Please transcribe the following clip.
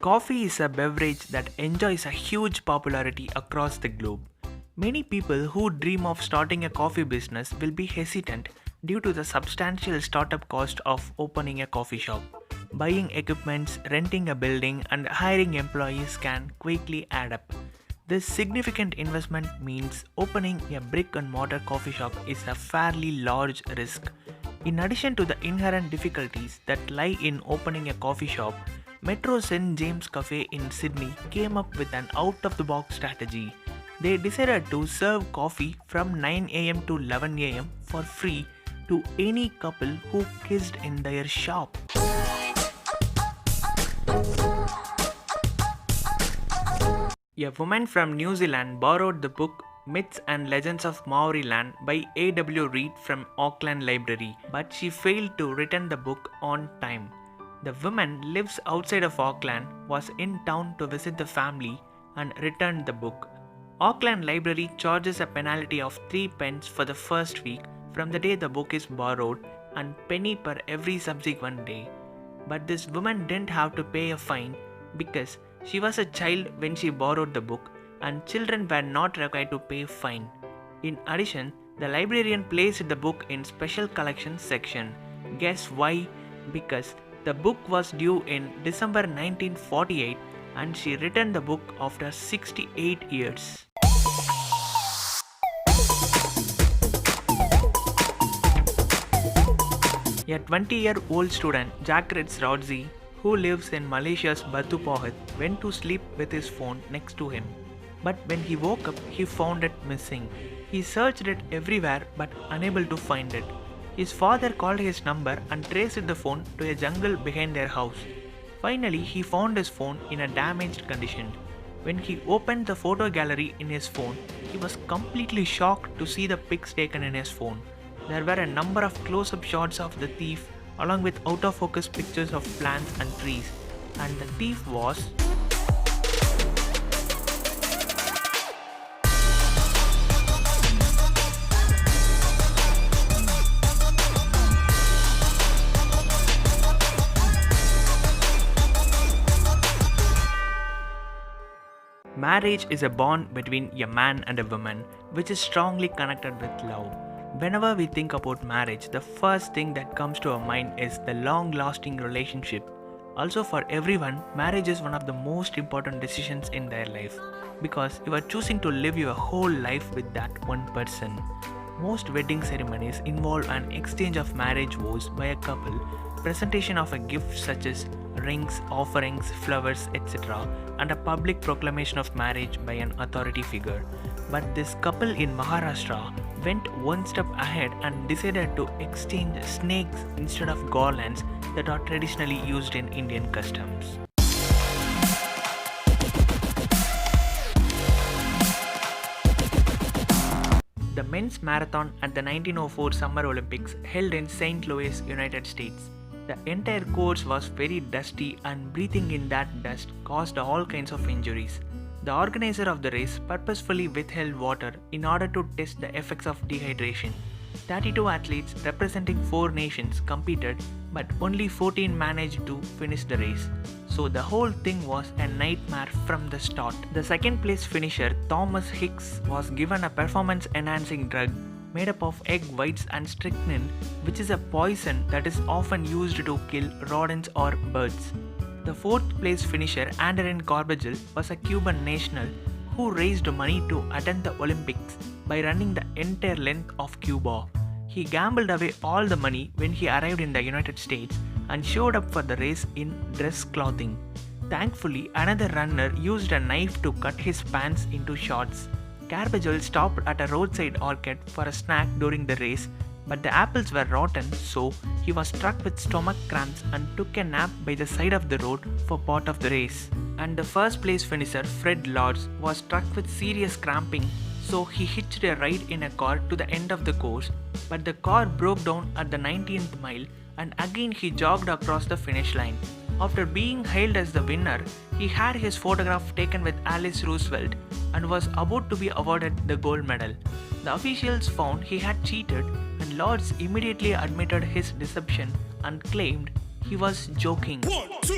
Coffee is a beverage that enjoys a huge popularity across the globe. Many people who dream of starting a coffee business will be hesitant due to the substantial startup cost of opening a coffee shop. Buying equipments, renting a building, and hiring employees can quickly add up. This significant investment means opening a brick and mortar coffee shop is a fairly large risk. In addition to the inherent difficulties that lie in opening a coffee shop, Metro St. James Cafe in Sydney came up with an out-of-the-box strategy. They decided to serve coffee from 9 am to 11 am for free to any couple who kissed in their shop. A woman from New Zealand borrowed the book Myths and Legends of Maoriland by A.W. Reid from Auckland Library, but she failed to return the book on time. The woman lives outside of Auckland, was in town to visit the family, and returned the book. Auckland Library charges a penalty of 3 pence for the first week from the day the book is borrowed and penny per every subsequent day. But this woman didn't have to pay a fine because she was a child when she borrowed the book and children were not required to pay a fine. In addition, the librarian placed the book in special collections section. Guess why? Because the book was due in December 1948 and she returned the book after 68 years. A 20-year-old student, Jacques Rodzi, who lives in Malaysia's Batu Pahat, went to sleep with his phone next to him. But when he woke up, he found it missing. He searched it everywhere but unable to find it. His father called his number and traced the phone to a jungle behind their house. Finally, he found his phone in a damaged condition. When he opened the photo gallery in his phone, he was completely shocked to see the pics taken in his phone. There were a number of close-up shots of the thief along with out-of-focus pictures of plants and trees. And the thief was Marriage is a bond between a man and a woman, which is strongly connected with love. Whenever we think about marriage, the first thing that comes to our mind is the long-lasting relationship. Also, for everyone, marriage is one of the most important decisions in their life because you are choosing to live your whole life with that one person. Most wedding ceremonies involve an exchange of marriage vows by a couple, presentation of a gift such as rings, offerings, flowers, etc., and a public proclamation of marriage by an authority figure. But this couple in Maharashtra went one step ahead and decided to exchange snakes instead of garlands that are traditionally used in Indian customs. The men's marathon at the 1904 Summer Olympics held in St. Louis, United States. The entire course was very dusty and breathing in that dust caused all kinds of injuries. The organizer of the race purposefully withheld water in order to test the effects of dehydration. 32 athletes representing 4 nations competed, but only 14 managed to finish the race. So the whole thing was a nightmare from the start. The second place finisher Thomas Hicks was given a performance enhancing drug made up of egg whites and strychnine, which is a poison that is often used to kill rodents or birds. The fourth place finisher Anderin Carbajal was a Cuban national who raised money to attend the Olympics by running the entire length of Cuba. He gambled away all the money when he arrived in the United States and showed up for the race in dress clothing. Thankfully, another runner used a knife to cut his pants into shorts. Carbajal stopped at a roadside orchard for a snack during the race, but the apples were rotten, so he was struck with stomach cramps and took a nap by the side of the road for part of the race. And the first place finisher Fred Lords was struck with serious cramping, so he hitched a ride in a car to the end of the course, but the car broke down at the 19th mile and again he jogged across the finish line. After being hailed as the winner, he had his photograph taken with Alice Roosevelt and was about to be awarded the gold medal. The officials found he had cheated and Lords immediately admitted his deception and claimed he was joking. 1, 2,